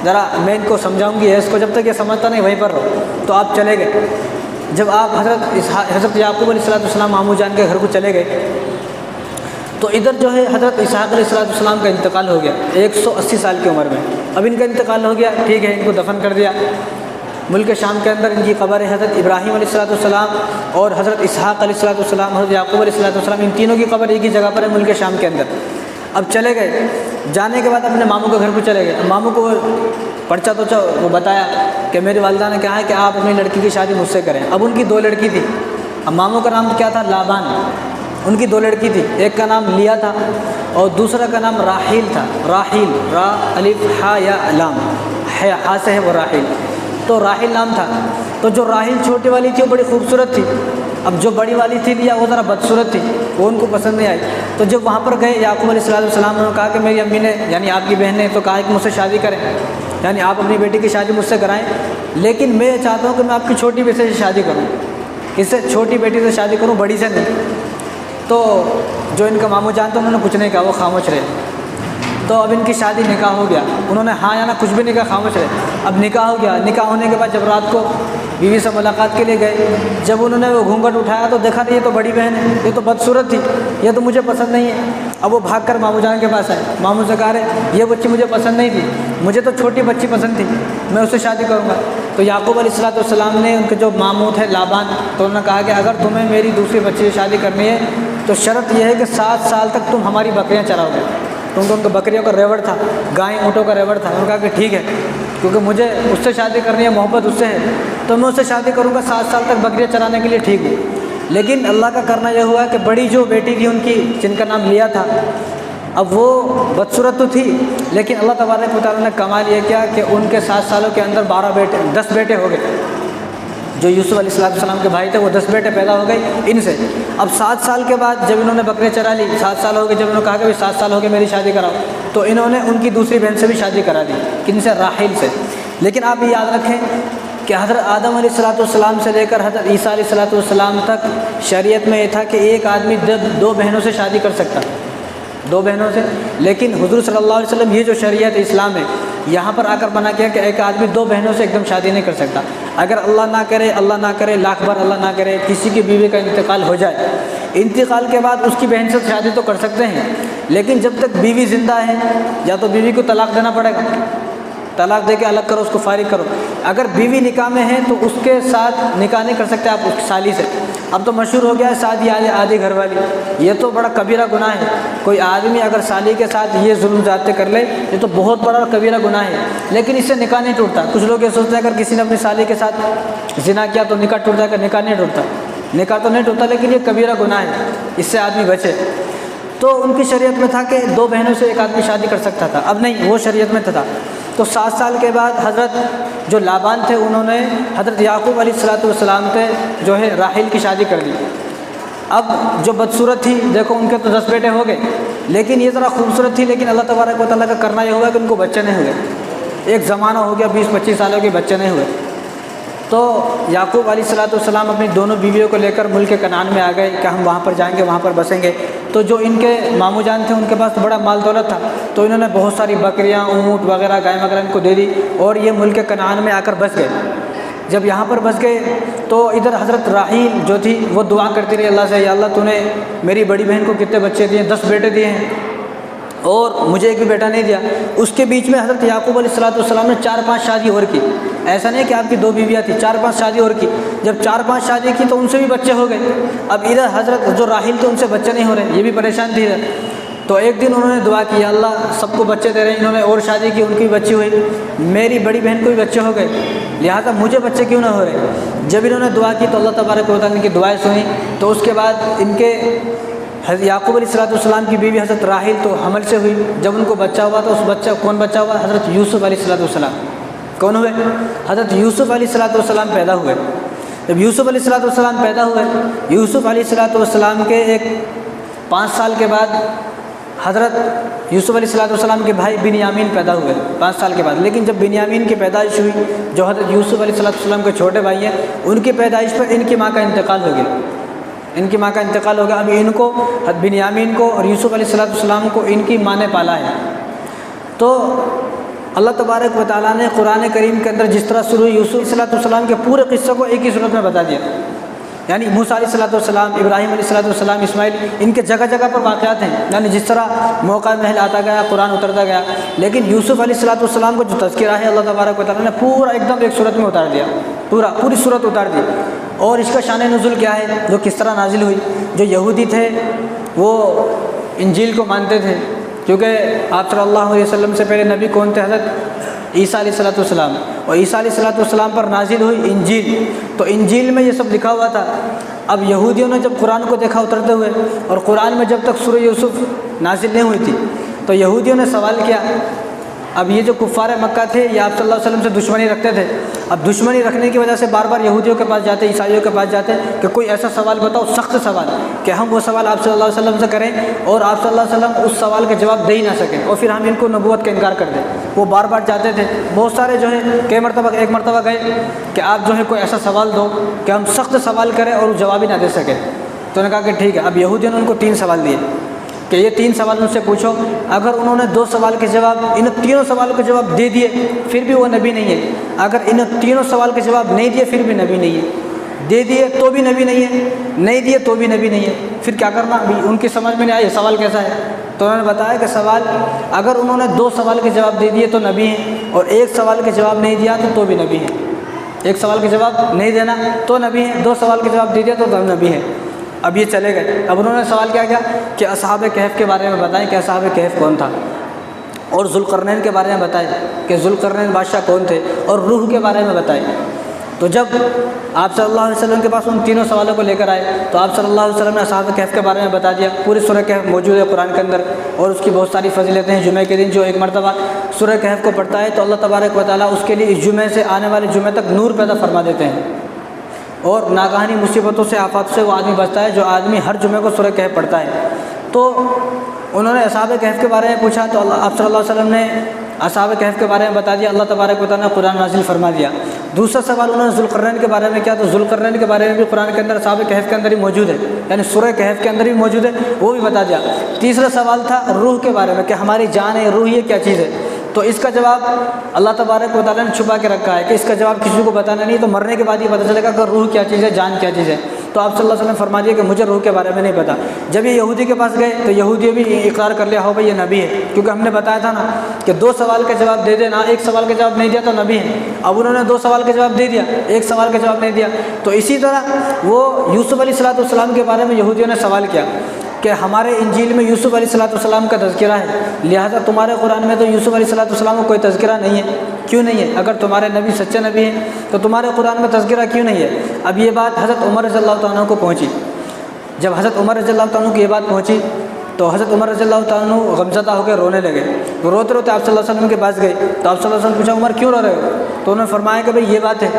ذرا میں ان کو سمجھاؤں گی، اس کو جب تک یہ سمجھتا نہیں وہیں پر رہو۔ تو آپ چلے گئے۔ جب آپ حضرت یعقوب علیہ السلام ماموں جان کے گھر کو چلے گئے تو ادھر جو ہے حضرت اسحاق علیہ السلام کا انتقال ہو گیا 180 سال کی عمر میں۔ اب ان کا انتقال ہو گیا، ٹھیک ہے، ان کو دفن کر دیا۔ ملک شام کے اندر ان کی قبر ہے، حضرت ابراہیم علیہ السلام اور حضرت اسحاق علیہ السلام، حضرت یعقوب علیہ السلام، ان تینوں کی قبر ایک ہی جگہ پر ہے ملک شام کے اندر۔ اب چلے گئے، جانے کے بعد اپنے ماموں کے گھر کو چلے گئے۔ ماموں کو پرچہ تو وہ بتایا کہ میری والدہ نے کہا ہے کہ آپ اپنی لڑکی کی شادی مجھ سے کریں۔ اب ان کی 2 لڑکی تھی۔ اب ماموں کا نام کیا تھا؟ لابان۔ ان کی 2 لڑکی تھی، ایک کا نام لیا تھا اور دوسرا کا نام راحیل تھا۔ راحیل، را الف ہا یا لام، ہے ہا سے ہے وہ راحیل، تو راحیل نام تھا۔ تو جو راحیل چھوٹی والی تھی وہ بڑی خوبصورت تھی، اب جو بڑی والی تھی لیا وہ ذرا بدصورت تھی، وہ ان کو پسند نہیں آئی۔ تو جب وہاں پر گئے یعقوب علیہ السلام نے کہا کہ میری امی نے، یعنی آپ کی بہن نے تو کہا کہ مجھ سے شادی کریں، یعنی آپ اپنی بیٹی کی شادی مجھ سے کرائیں، لیکن میں چاہتا ہوں کہ میں آپ کی چھوٹی بیٹی سے شادی کروں، اس سے چھوٹی بیٹی سے شادی کروں، بڑی سے نہیں۔ تو جو ان کا ماموں جان تھا انہوں نے کچھ نہیں کہا، وہ خاموش رہے۔ تو اب ان کی شادی نکاح ہو گیا، انہوں نے ہاں یا نہ کچھ بھی نہیں کہا، خاموش رہے۔ اب نکاح ہو گیا، نکاح ہونے کے بعد جب رات کو بیوی سے ملاقات کے لیے گئے، جب انہوں نے وہ گھونگھٹ اٹھایا تو دیکھا کہ یہ تو بڑی بہن ہے، یہ تو بدصورت تھی، یہ تو مجھے پسند نہیں ہے۔ اب وہ بھاگ کر ماموں جان کے پاس آئے، ماموں سے کہا رہے یہ بچی مجھے پسند نہیں تھی، مجھے تو چھوٹی بچی پسند تھی، میں اس سے شادی کروں گا۔ تو یعقوب علیہ السلام نے ان کے جو ماموں تھے لابان، تو انہوں نے کہا کہ اگر تمہیں میری دوسری بچی سے شادی کرنی ہے تو شرط یہ ہے کہ 7 سال تک تم ہماری بکریاں چراؤ گے، کیونکہ ان کو بکریوں کا ریوڑ تھا، گائیں اونٹوں کا ریوڑ تھا۔ انہوں نے کہا کہ ٹھیک ہے، کیونکہ مجھے اس سے شادی کرنی ہے، محبت اس سے ہے، تو میں اس سے شادی کروں گا، 7 سال تک بکریاں چرانے کے لیے ٹھیک ہوں۔ لیکن اللہ کا کرنا یہ ہوا کہ بڑی جو بیٹی تھی ان کی، جن کا نام لیا تھا، اب وہ بدصورت تو تھی، لیکن اللہ تبارک و تعالیٰ نے کمال یہ کیا کہ ان کے 7 سالوں کے اندر 10 بیٹے ہو گئے۔ جو یوسف علیہ السلام کے بھائی تھے وہ 10 بیٹے پیدا ہو گئے ان سے۔ اب 7 سال کے بعد جب انہوں نے بکرے چرا لی، 7 سال ہو گئے، جب انہوں نے کہا کہ 7 سال ہو گئے میری شادی کراؤ، تو انہوں نے ان کی دوسری بہن سے بھی شادی کرا دی، کن سے؟ راحیل سے۔ لیکن آپ یہ یاد رکھیں کہ حضرت آدم علیہ السلام سے لے کر حضرت عیسیٰ علیہ السلام تک شریعت میں یہ تھا کہ ایک آدمی دو بہنوں سے شادی کر سکتا، دو بہنوں سے، لیکن حضور صلی اللہ علیہ وسلم یہ جو شریعت اسلام ہے یہاں پر آ کر بنا کیا کہ ایک آدمی دو بہنوں سے ایک دم شادی نہیں کر سکتا۔ اگر اللہ نہ کرے لاکھ بار اللہ نہ کرے کسی کی بیوی کا انتقال ہو جائے، انتقال کے بعد اس کی بہن سے شادی تو کر سکتے ہیں، لیکن جب تک بیوی زندہ ہے یا تو بیوی کو طلاق دینا پڑے گا، طلاق دے کے الگ کرو، اس کو فارغ کرو۔ اگر بیوی نکاح میں ہے تو اس کے ساتھ نکاح نہیں کر سکتے آپ اس سالی سے۔ اب تو مشہور ہو گیا ہے شادی آدھی گھر والی، یہ تو بڑا کبیرہ گناہ ہے۔ کوئی آدمی اگر سالی کے ساتھ یہ ظلم زیادتی کر لے یہ تو بہت بڑا کبیرہ گناہ ہے، لیکن اس سے نکاح نہیں ٹوٹتا۔ کچھ لوگ یہ سوچتے ہیں اگر کسی نے اپنی سالی کے ساتھ زنا کیا تو نکاح ٹوٹ جائے گا، نکاح نہیں ٹوٹتا، نکاح تو نہیں ٹوٹتا، لیکن یہ کبیرہ گناہ ہے، اس سے آدمی بچے۔ تو ان کی شریعت میں تھا کہ دو بہنوں سے ایک آدمی شادی کر سکتا تھا، اب نہیں، وہ شریعت میں تھا۔ تو 7 سال کے بعد حضرت جو لابان تھے انہوں نے حضرت یعقوب علیہ السلام پہ جو ہے راحیل کی شادی کر دی۔ اب جو بدصورت تھی، دیکھو ان کے تو 10 بیٹے ہو گئے، لیکن یہ ذرا خوبصورت تھی، لیکن اللہ تبارک و تعالیٰ کا کرنا یہ ہوا کہ ان کو بچے نہیں ہوئے۔ ایک زمانہ ہو گیا 20-25 سالوں کے بچے نہیں ہوئے۔ تو یعقوب علیہ السلام اپنی دونوں بیویوں کو لے کر ملک کنعان میں آ گئے کہ ہم وہاں پر جائیں گے، وہاں پر بسیں گے۔ تو جو ان کے ماموں جان تھے ان کے پاس بڑا مال دولت تھا، تو انہوں نے بہت ساری بکریاں، اونٹ وغیرہ، گائے وغیرہ ان کو دے دی اور یہ ملک کنعان میں آ کر بس گئے۔ جب یہاں پر بس گئے تو ادھر حضرت راحیل جو تھی وہ دعا کرتی رہی اللہ سے، یا اللہ تو نے میری بڑی بہن کو کتنے بچے دیے؟ 10 بیٹے دیے ہیں اور مجھے ایک بھی بیٹا نہیں دیا۔ اس کے بیچ میں حضرت یعقوب علیہ السلام نے 4-5 شادی اور کی۔ ایسا نہیں کہ آپ کی 2 بیویاں تھیں، 4-5 شادی اور کی۔ جب 4-5 شادی کی تو ان سے بھی بچے ہو گئے۔ اب ادھر حضرت جو راحیل تھے ان سے بچے نہیں ہو رہے، یہ بھی پریشان تھی۔ تو ایک دن انہوں نے دعا کی، یا اللہ سب کو بچے دے رہے ہیں، انہوں نے اور شادی کی، ان کی بھی بچی ہوئی، میری بڑی بہن کو بھی بچے ہو گئے، لہٰذا مجھے بچے کیوں نہ ہو رہے؟ جب انہوں نے دعا کی تو اللہ تبارک و تعالیٰ نے ان کی دعائیں سنی۔ تو اس کے بعد ان کے حضرت یعقوب علیہ السلام کی بیوی حضرت راحیل تو حمل سے ہوئی۔ جب ان کو بچہ ہوا تو اس بچہ کون بچہ ہوا؟ حضرت یوسف علیہ السلام۔ کون ہوئے؟ حضرت یوسف علیہ السلام پیدا ہوئے۔ جب یوسف علیہ السلام پیدا ہوئے، یوسف علیہ السلام کے ایک 5 سال کے بعد حضرت یوسف علیہ السلام کے بھائی بنیامین پیدا ہوئے 5 سال کے بعد۔ لیکن جب بنیامین کی پیدائش ہوئی، جو حضرت یوسف علیہ السلام کے چھوٹے بھائی ہیں، ان کی پیدائش پر ان کی ماں کا انتقال ہو گیا، ان کی ماں کا انتقال ہو گیا۔ اب ان کو بنیامین کو اور یوسف علیہ السلام کو ان کی ماں نے پالا ہے۔ تو اللہ تبارک و تعالیٰ نے قرآن کریم کے اندر جس طرح سورہ یوسف علیہ السلام کے پورے قصے کو ایک ہی صورت میں بتا دیا، یعنی موسیٰ علیہ السلام، ابراہیم علیہ السلام، اسماعیل، ان کے جگہ جگہ پر واقعات ہیں، یعنی جس طرح موقع محل آتا گیا قرآن اترتا گیا۔ لیکن یوسف علیہ السلام کو جو تذکرہ ہے اللہ تبارک و تعالیٰ نے پورا ایک دم ایک صورت میں اتار دیا، پوری صورت اتار دی۔ اور اس کا شان نزول کیا ہے، جو کس طرح نازل ہوئی؟ جو یہودی تھے وہ انجیل کو مانتے تھے، کیونکہ آپ صلی اللہ علیہ وسلم سے پہلے نبی کون تھے؟ حضرت عیسیٰ علیہ السلام، اور عیسیٰ علیہ السلام پر نازل ہوئی انجیل، تو انجیل میں یہ سب لکھا ہوا تھا۔ اب یہودیوں نے جب قرآن کو دیکھا اترتے ہوئے، اور قرآن میں جب تک سورہ یوسف نازل نہیں ہوئی تھی تو یہودیوں نے سوال کیا۔ اب یہ جو کفار مکہ تھے یہ آپ صلی اللہ علیہ وسلم سے دشمنی رکھتے تھے، اب دشمنی رکھنے کی وجہ سے بار بار یہودیوں کے پاس جاتے، عیسائیوں کے پاس جاتے کہ کوئی ایسا سوال بتاؤ، سخت سوال، کہ ہم وہ سوال آپ صلی اللہ علیہ وسلم سے کریں اور آپ صلی اللہ علیہ وسلم اس سوال کے جواب دے ہی نہ سکیں، اور پھر ہم ان کو نبوت کا انکار کر دیں۔ وہ بار بار جاتے تھے، بہت سارے جو ہے ایک مرتبہ گئے کہ آپ جو ہے کوئی ایسا سوال دو کہ ہم سخت سوال کریں اور جواب ہی نہ دے سکیں۔ تو انہوں نے کہا کہ ٹھیک ہے۔ اب یہودیوں نے ان کو 3 سوال دیے کہ یہ 3 سوال ان سے پوچھو، اگر انہوں نے 2 سوال کے جواب، ان تینوں سوالوں کے جواب دے دیے پھر بھی وہ نبی نہیں ہے، اگر ان تینوں سوال کے جواب نہیں دیے پھر بھی نبی نہیں ہے، دے دیے تو بھی نبی نہیں ہے، نہیں دیے تو بھی نبی نہیں ہے، پھر کیا کرنا؟ ابھی ان کی سمجھ میں نہیں آئی سوال کیسا ہے۔ تو انہوں نے بتایا کہ سوال، اگر انہوں نے 2 سوال کے جواب دے دیے تو نبی ہیں، اور 1 سوال کے جواب نہیں دیا تو بھی نبی ہیں۔ 1 سوال کے جواب نہیں دینا تو نبی ہیں، 2 سوال کے جواب دے دیا تو نبی ہیں۔ اب یہ چلے گئے۔ اب انہوں نے سوال کیا کہ اصحاب کہف کے بارے میں بتائیں کہ اصحاب کہف کون تھا، اور ذوالقرنین کے بارے میں بتائیں کہ ذوالقرنین بادشاہ کون تھے، اور روح کے بارے میں بتائیں۔ تو جب آپ صلی اللہ علیہ وسلم کے پاس ان تینوں سوالوں کو لے کر آئے تو آپ صلی اللہ علیہ وسلم نے اصحاب کہف کے بارے میں بتا دیا۔ پوری سورہ کہف موجود ہے قرآن کے اندر، اور اس کی بہت ساری فضیلتیں ہیں۔ جمعہ کے دن جو ایک مرتبہ سورہ کہف کو پڑھتا ہے تو اللہ تبارک و تعالیٰ اس کے لیے اس جمعے سے آنے والے جمعے تک نور پیدا فرما دیتے ہیں، اور ناگہانی مصیبتوں سے، آفات سے وہ آدمی بچتا ہے جو آدمی ہر جمعے کو سورہ کہف پڑھتا ہے۔ تو انہوں نے اصحاب کہف کے بارے میں پوچھا تو آپ صلی اللہ علیہ وسلم نے اصحاب کہف کے بارے میں بتا دیا۔ اللہ تبارک و تعالیٰ نے قرآن نازل فرما دیا۔ دوسرا سوال انہوں نے ذوالقرنین کے بارے میں کیا، تو ذوالقرنین کے بارے میں بھی قرآن کے اندر اصحاب کہف کے اندر ہی موجود ہے، یعنی سورہ کہف کے اندر ہی موجود ہے، وہ بھی بتا دیا۔ تیسرا سوال تھا روح کے بارے میں کہ ہماری جان ہے، روح یہ کیا چیز ہے، تو اس کا جواب اللہ تبارک و تعالیٰ نے چھپا کے رکھا ہے کہ اس کا جواب کسی کو بتانا نہیں، تو مرنے کے بعد یہ پتہ چلے گا کہ روح کیا چیز ہے، جان کیا چیز ہے۔ تو آپ صلی اللہ علیہ وسلم فرما دیے کہ مجھے روح کے بارے میں نہیں پتا۔ جب یہ یہودی کے پاس گئے تو یہودی بھی اقرار کر لیا ہو بھائی یہ نبی ہے، کیونکہ ہم نے بتایا تھا نا کہ 2 سوال کا جواب دے دینا، ایک سوال کا جواب نہیں دیا تو نبی ہے۔ اب انہوں نے 2 سوال کا جواب دے دیا، ایک سوال کا جواب نہیں دیا۔ تو اسی طرح وہ یوسف علیہ السلام کے بارے میں یہودیوں نے سوال کیا کہ ہمارے انجیل میں یوسف علیہ السلام کا تذکرہ ہے، لہٰذا تمہارے قرآن میں تو یوسف علیہ السلام کا کوئی تذکرہ نہیں ہے، کیوں نہیں ہے؟ اگر تمہارے نبی سچے نبی ہیں تو تمہارے قرآن میں تذکرہ کیوں نہیں ہے؟ اب یہ بات حضرت عمر رضی اللہ تعالیٰ عنہ کو پہنچی۔ جب حضرت عمر رضی اللہ تعالیٰ عنہ کی یہ بات پہنچی تو حضرت عمر رضی اللہ تعالیٰ عنہ غمزدہ ہو کے رونے لگے۔ وہ روتے روتے آپ صلی اللہ علیہ وسلم کے پاس گئے تو آپ صلی اللہ علیہ وسلم پوچھا عمر کیوں رو رہے ہو؟ تو انہوں نے فرمایا کہ بھئی یہ بات ہے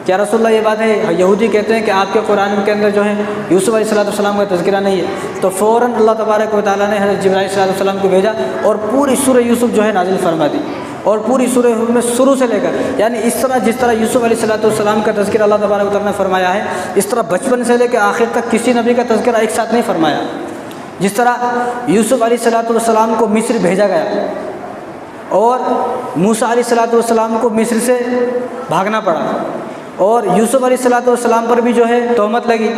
کیا رسول اللہ، یہ بات ہے، یہودی کہتے ہیں کہ آپ کے قرآن کے اندر جو ہے یوسف علیہ السلام کا تذکرہ نہیں ہے۔ تو فوراً اللہ تبارک و تعالیٰ نے حضرت جبرائیل علیہ السلام کو بھیجا اور پوری سورہ یوسف جو ہے نازل فرما دی، اور پوری سورہ میں شروع سے لے کر یعنی اس طرح جس طرح یوسف علیہ السلام کا تذکرہ اللہ تبارک و تعالیٰ نے فرمایا ہے، اس طرح بچپن سے لے کے آخر تک کسی نبی کا تذکرہ ایک ساتھ نہیں فرمایا۔ جس طرح یوسف علیہ السلام کو مصر بھیجا گیا اور موسیٰ علیہ السلام کو مصر سے بھاگنا پڑا، اور یوسف علیہ السلام پر بھی جو ہے تہمت لگی،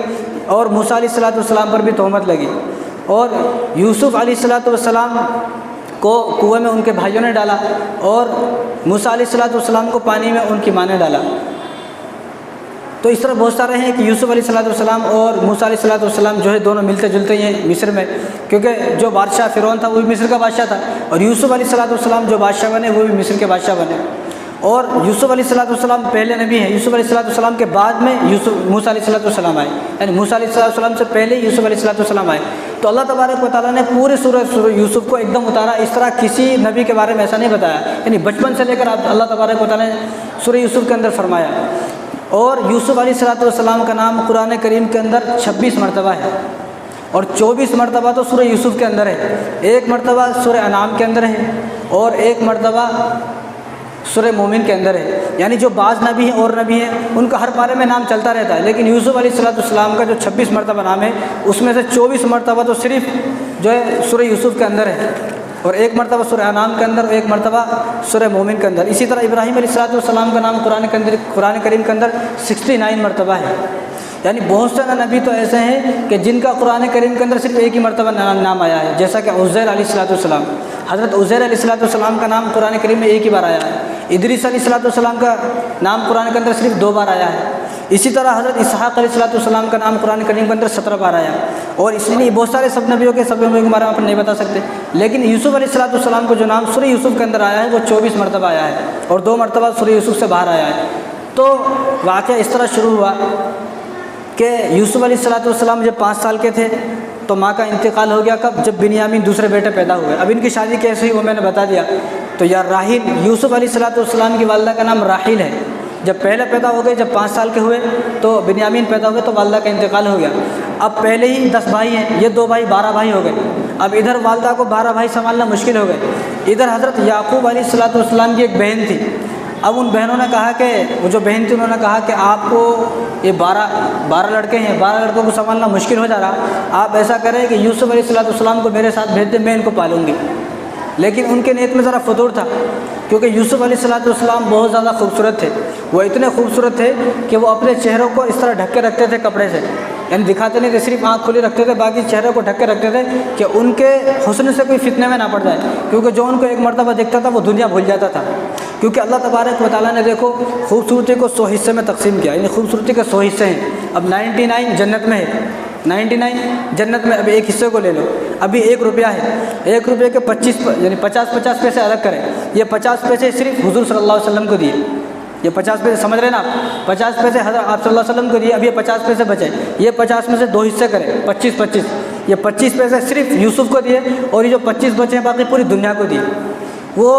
اور موسیٰ علیہ السلام پر بھی تہمت لگی، اور یوسف علیہ السلام کو کنویں میں ان کے بھائیوں نے ڈالا، اور موسیٰ علیہ السلام کو پانی میں ان کی ماں نے ڈالا۔ تو اس طرح بہت سارے ہیں کہ یوسف علیہ السلام اور موسیٰ علیہ السلام جو ہے دونوں ملتے جلتے ہیں مصر میں، کیونکہ جو بادشاہ فرعون تھا وہ بھی مصر کا بادشاہ تھا، اور یوسف علیہ السلام جو بادشاہ بنے وہ بھی مصر کے بادشاہ بنے۔ اور یوسف علیہ السلام پہلے نبی ہیں، یوسف علیہ السلام کے بعد میں موسیٰ علیہ السلام آئے، یعنی موسیٰ علیہ السلام سے پہلے یوسف علیہ السلام آئے۔ تو اللہ تبارک و تعالیٰ نے پورے سورہ یوسف کو ایک دم اتارا، اس طرح کسی نبی کے بارے میں ایسا نہیں بتایا، یعنی بچپن سے لے کر اللہ تبارک و تعالیٰ نے سورہ یوسف کے اندر فرمایا۔ اور یوسف علیہ السلام کا نام قرآن کریم کے اندر 26 مرتبہ ہے، اور 24 مرتبہ تو سورہ یوسف کے اندر ہے، 1 مرتبہ سورہ انعام کے اندر ہے، اور 1 مرتبہ سورہ مومن کے اندر ہے۔ یعنی جو بعض نبی ہیں اور نبی ہیں ان کا ہر پارے میں نام چلتا رہتا ہے، لیکن یوسف علیہ السلام کا جو 26 مرتبہ نام ہے اس میں سے 24 مرتبہ تو صرف جو ہے سورہ یوسف کے اندر ہے، اور 1 مرتبہ سورہ انعام کے اندر، 1 مرتبہ سورہ مومن کے اندر۔ اسی طرح ابراہیم علیہ السلام کا نام قرآن کریم کے اندر 69 مرتبہ ہے۔ یعنی بہت سارے نبی تو ایسے ہیں کہ جن کا قرآن کریم کے اندر صرف ایک ہی مرتبہ نام آیا ہے، جیسا کہ عزیر علیہ السلام، حضرت عزیر علیہ السلام کا نام قرآن کریم میں ایک ہی بار آیا ہے۔ ادریس علیہ السلام کا نام قرآن کے اندر صرف 2 بار آیا ہے۔ اسی طرح حضرت اسحاق علیہ السلام کا نام قرآن کریم کے اندر 17 بار آیا ہے۔ اور اس لیے بہت سارے سب نبیوں کے بارے میں آپ نہیں بتا سکتے، لیکن یوسف علیہ السلام کو جو نام سورہ یوسف کے اندر آیا ہے وہ 24 مرتبہ آیا ہے، اور 2 مرتبہ سورہ یوسف سے باہر آیا ہے۔ تو واقعہ اس طرح شروع ہوا کہ یوسف علیہ السلام جب 5 سال کے تھے تو ماں کا انتقال ہو گیا، کب؟ جب بنیامین دوسرے بیٹے پیدا ہوئے۔ اب ان کی شادی کیسے ہوئی وہ میں نے بتا دیا۔ تو یا راحیل، یوسف علیہ السلام کی والدہ کا نام راحیل ہے۔ جب پہلے پیدا ہو گئے، جب 5 سال کے ہوئے تو بنیامین پیدا ہوئے تو والدہ کا انتقال ہو گیا۔ اب پہلے ہی 10 بھائی ہیں، یہ 2 بھائی 12 بھائی ہو گئے۔ اب ادھر والدہ کو 12 بھائی سنبھالنا مشکل ہو گئے۔ ادھر حضرت یعقوب علیہ السلام کی ایک بہن تھی۔ اب ان بہنوں نے کہا کہ وہ جو بہن تھی انہوں نے کہا کہ آپ کو یہ 12 لڑکے ہیں، 12 لڑکوں کو سنبھالنا مشکل ہو جا رہا، آپ ایسا کریں کہ یوسف علیہ السلام کو میرے ساتھ بھیج دیں، میں ان کو پالوں گی۔ لیکن ان کے نیت میں ذرا فطور تھا، کیونکہ یوسف علیہ السلام بہت زیادہ خوبصورت تھے۔ وہ اتنے خوبصورت تھے کہ وہ اپنے چہروں کو اس طرح ڈھک کے رکھتے تھے کپڑے سے، یعنی دکھاتے نہیں تھے، صرف آنکھ کھلی رکھتے تھے، باقی چہرے کو ڈھک کے رکھتے تھے کہ ان کے حسن سے کوئی فتنے میں نہ پڑ جائے، کیونکہ جو ان کو ایک مرتبہ دیکھتا تھا وہ دنیا بھول جاتا تھا۔ کیونکہ اللہ تبارک و تعالیٰ نے دیکھو خوبصورتی کو 100 حصے میں تقسیم کیا، یعنی خوبصورتی کے 100 حصے ہیں۔ اب 99 جنت میں ہے، 99 جنت میں، ابھی ایک حصے کو لے لو، ابھی 1 روپیہ ہے، 1 روپے کے 50 پیسے الگ کریں، یہ 50 پیسے صرف حضور صلی اللہ علیہ وسلم کو دیے، یہ 50 پیسے سمجھ رہے ہیں نا آپ، 50 پیسے حضرت آپ صلی اللہ علیہ وسلم کو دیے، اب یہ 50 پیسے بچے، یہ 50 میں سے 2 حصے کریں، 25 یہ 25 پیسے صرف یوسف کو دیے، اور یہ جو 25 بچے ہیں باقی پوری دنیا کو دیے۔ وہ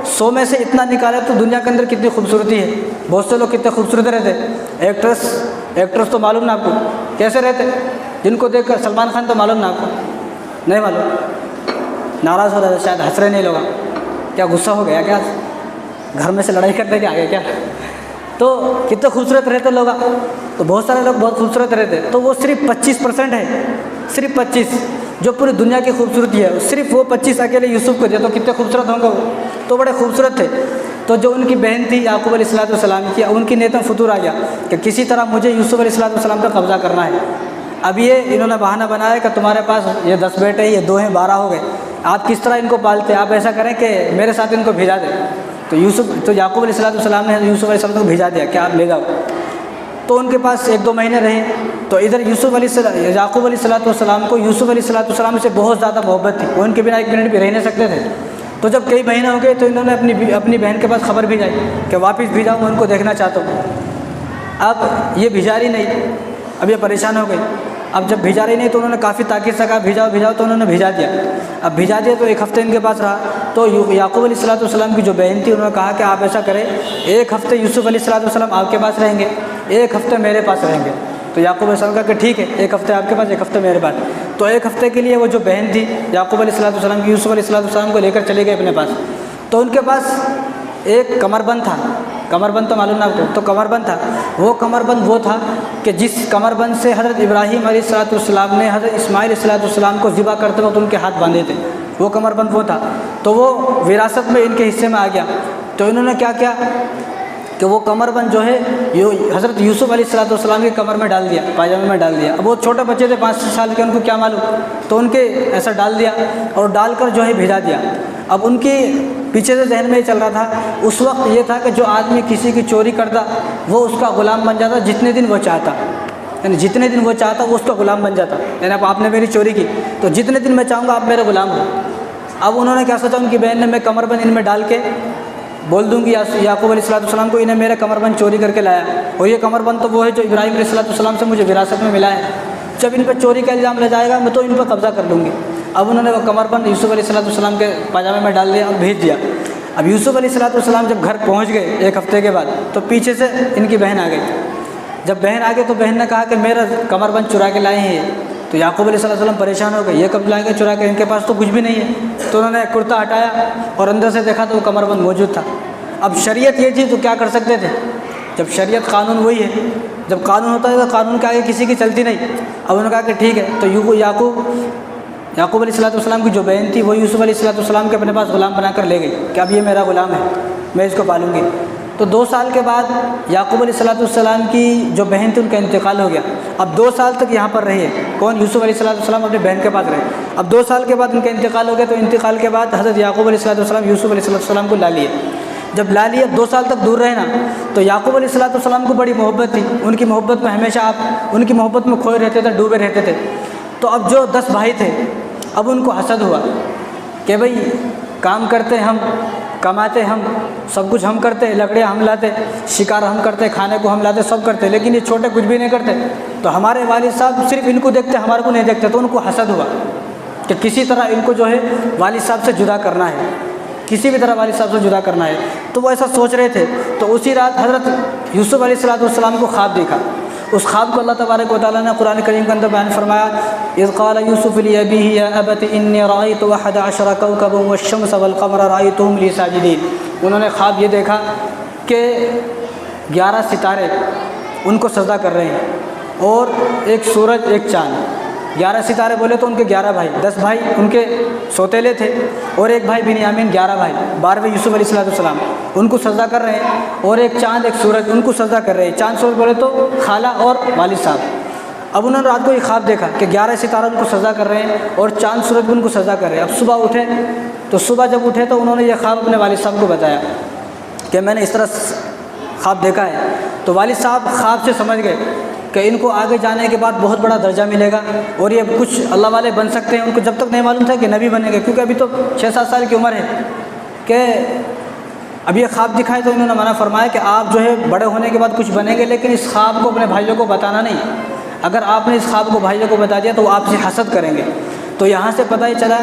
100 میں سے اتنا نکالے تو دنیا کے اندر کتنی خوبصورتی ہے۔ بہت سے لوگ کتنے خوبصورت رہتے، ایکٹریس تو معلوم نا آپ کو کیسے رہتے، جن کو دیکھ کر سلمان خان تو معلوم نا آپ کو، نہیں معلوم، ناراض ہو رہے تھے شاید، ہنس رہے نہیں لوگ، کیا غصہ ہو گیا، کیا گھر میں سے لڑائی کرتے کہ آگے کیا؟ تو کتنے خوبصورت رہتے لوگ، تو بہت سارے لوگ بہت خوبصورت رہتے، تو وہ صرف 25% ہے، صرف 25 جو پوری دنیا کی خوبصورتی ہے، صرف وہ 25 اکیلے یوسف کو دیا، تو کتنے خوبصورت ہوں گے وہ، تو بڑے خوبصورت تھے۔ تو جو ان کی بہن تھی یعقوب علیہ السلام کی، ان کی نیت میں فطور آ گیا کہ کسی طرح مجھے یوسف علیہ السلام پر قبضہ کرنا ہے۔ اب یہ انہوں نے بہانہ بنایا کہ تمہارے پاس یہ 10 بیٹے ہیں، یہ 2 ہیں، 12 ہو گئے، آپ کس طرح ان کو پالتے؟ آپ ایسا کریں کہ میرے ساتھ ان کو بھیجا دیں۔ تو یعقوب علیہ السلام نے یوسف علیہ السلام کو بھیجا دیا کہ آپ لے جاؤ۔ تو ان کے پاس 1-2 مہینے رہے، تو ادھر یعقوب علیہ السلام کو یوسف علیہ السلام سے بہت زیادہ محبت تھی، وہ ان کے بنا 1 منٹ بھی رہ نہیں سکتے تھے۔ تو جب کئی مہینے ہو گئے تو انہوں نے اپنی بہن کے پاس خبر بھیجائی کہ واپس بھیجاؤ، میں ان کو دیکھنا چاہتا ہوں۔ اب یہ بھیجا رہی نہیں، اب یہ پریشان ہو گئی۔ اب جب بھیجا رہی نہیں تو انہوں نے کافی تاکید سے کہا بھیجاؤ، تو انہوں نے بھیجا دیا۔ اب بھیجا دیا تو 1 ہفتے ان کے پاس رہا، تو یعقوب علیہ السلام کی جو بہن تھی انہوں نے کہا کہ آپ ایسا کریں 1 ہفتے یوسف علیہ السلام آپ کے پاس رہیں گے، 1 ہفتے میرے پاس رہیں گے۔ تو یعقوب علیہ السلام کہا کہ ٹھیک ہے، 1 ہفتے آپ کے پاس، 1 ہفتے میرے پاس۔ تو 1 ہفتے کے لیے وہ جو بہن تھی یعقوب علیہ السلام کی، یوسف علیہ السلام کو لے کر چلے گئے اپنے پاس۔ تو ان کے پاس ایک کمر بند تھا، کمر بند تو معلوم نہ آپ کو، تو کمر بند تھا، وہ کمر بند وہ تھا کہ جس کمر بند سے حضرت ابراہیم علیہ السلام نے حضرت اسماعیل علیہ السلام کو ذبح کرتے وقت ان کے ہاتھ باندھے تھے، وہ کمر بند وہ تھا۔ تو وہ وراثت میں ان کے حصے میں آ گیا۔ تو انہوں نے کیا کیا کہ وہ کمر بند جو ہے حضرت یوسف علیہ السلام کی کمر میں ڈال دیا، پاجامے میں ڈال دیا۔ اب وہ چھوٹے بچے تھے 5 سال کے، ان کو کیا معلوم، تو ان کے ایسا ڈال دیا اور ڈال کر جو ہے بھیجا دیا۔ اب ان کی پیچھے سے ذہن میں یہ چل رہا تھا، اس وقت یہ تھا کہ جو آدمی کسی کی چوری کرتا وہ اس کا غلام بن جاتا جتنے دن وہ چاہتا، یعنی جتنے دن وہ چاہتا وہ اس کا غلام بن جاتا۔ یعنی اب آپ نے میری چوری کی تو جتنے دن میں چاہوں گا آپ میرے غلام ہو۔ اب انہوں نے کیا سوچا، ان کی بہن نے، میں کمر بند ان میں ڈال کے بول دوں گی یعقوب علیہ السلام کو انہیں میرا کمر بند چوری کر کے لایا، اور یہ کمر بند تو وہ ہے جو ابراہیم علیہ السلام سے مجھے وراثت میں ملا ہے، جب ان پہ چوری کا الزام لے جائے گا میں تو ان پہ قبضہ کر لوں گی۔ اب انہوں نے وہ کمر بند یوسف علیہ السلام کے پاجامے میں ڈال دیا اور بھیج دیا۔ اب یوسف علیہ السلام جب گھر پہنچ گئے 1 ہفتے کے بعد، تو پیچھے سے ان کی بہن آ گئی۔ جب بہن آ گئی تو بہن نے کہا کہ میرا کمر بند چرا کے لائے ہیں۔ تو یعقوب علیہ السلام پریشان ہو گئے، یہ کب لائیں گے چرا کے، ان کے پاس تو کچھ بھی نہیں ہے۔ تو انہوں نے کرتا ہٹایا اور اندر سے دیکھا تو وہ کمر بند موجود تھا۔ اب شریعت یہ تھی تو کیا کر سکتے تھے، جب شریعت قانون وہی ہے، جب قانون ہوتا ہے تو قانون کے آگے کسی کی چلتی نہیں۔ اب انہوں نے کہا کہ ٹھیک ہے، تو یعقوب علیہ السلام کی جو بہن تھی وہ یوسف علیہ السلام کے اپنے پاس غلام بنا کر لے گئی کہ اب یہ میرا غلام ہے، میں اس کو پالوں گی۔ تو 2 سال کے بعد یعقوب علیہ السلام کی جو بہن تھی ان کا انتقال ہو گیا۔ اب 2 سال تک یہاں پر رہے، کون، یوسف علیہ السلام اپنے بہن کے پاس رہے۔ اب 2 سال کے بعد ان کا انتقال ہو گیا، تو انتقال کے بعد حضرت یعقوب علیہ السلام یوسف علیہ السلام کو لا لیے۔ جب لا لیے 2 سال تک دور رہے نا، تو یعقوب علیہ السلام کو بڑی محبت تھی، ان کی محبت میں ہمیشہ آپ ان کی محبت میں کھوئے رہتے تھے، ڈوبے رہتے تھے۔ تو اب جو 10 بھائی تھے اب ان کو حسد ہوا کہ بھئی کام کرتے ہم، کماتے ہم، سب کچھ ہم کرتے، لکڑیاں ہم لاتے، شکار ہم کرتے، کھانے کو ہم لاتے، سب کرتے، لیکن یہ چھوٹے کچھ بھی نہیں کرتے۔ تو ہمارے والد صاحب صرف ان کو دیکھتے، ہمارے کو نہیں دیکھتے۔ تو ان کو حسد ہوا کہ کسی طرح ان کو جو ہے والد صاحب سے جدا کرنا ہے، کسی بھی طرح والد صاحب سے جدا کرنا ہے۔ تو وہ ایسا سوچ رہے تھے، تو اسی رات حضرت یوسف علیہ السلام کو خواب دیکھا۔ اس خواب کو اللہ تبارک و تعالیٰ نے قرآن کریم کے اندر بیان فرمایا، اذ قال یوسف لأبیہ یا ابت انی رأیت 11 کوکبا والشمس والقمر رأیتهم لی ساجدین۔ انہوں نے خواب یہ دیکھا کہ 11 ستارے ان کو سجدہ کر رہے ہیں، اور ایک سورج، ایک چاند۔ 11 ستارے بولے تو ان کے 11 بھائی، 10 بھائی ان کے سوتیلے تھے، اور ایک بھائی بنیامین، 11 بھائی، 12ویں یوسف علیہ السلام ان کو سجدہ کر رہے ہیں، اور ایک چاند، ایک سورج ان کو سجدہ کر رہے ہیں۔ چاند سورج بولے تو خالہ اور والد صاحب۔ اب انہوں نے رات کو یہ خواب دیکھا کہ 11 ستارے ان کو سجدہ کر رہے ہیں اور چاند سورج بھی ان کو سجدہ کر رہے ہیں۔ اب صبح اٹھے تو جب اٹھے تو انہوں نے یہ خواب اپنے والد صاحب کو بتایا کہ میں نے اس طرح خواب دیکھا ہے۔ تو والد صاحب خواب سے سمجھ گئے کہ ان کو آگے جانے کے بعد بہت بڑا درجہ ملے گا، اور یہ کچھ اللہ والے بن سکتے ہیں۔ ان کو جب تک نہیں معلوم تھا کہ نبی بنیں گے، کیونکہ ابھی تو 6-7 سال کی عمر ہے، کہ اب یہ خواب دکھائے تو انہوں نے منع فرمایا کہ آپ جو ہے بڑے ہونے کے بعد کچھ بنیں گے، لیکن اس خواب کو اپنے بھائیوں کو بتانا نہیں۔ اگر آپ نے اس خواب کو بھائیوں کو بتا دیا تو وہ آپ سے حسد کریں گے۔ تو یہاں سے پتہ ہی چلا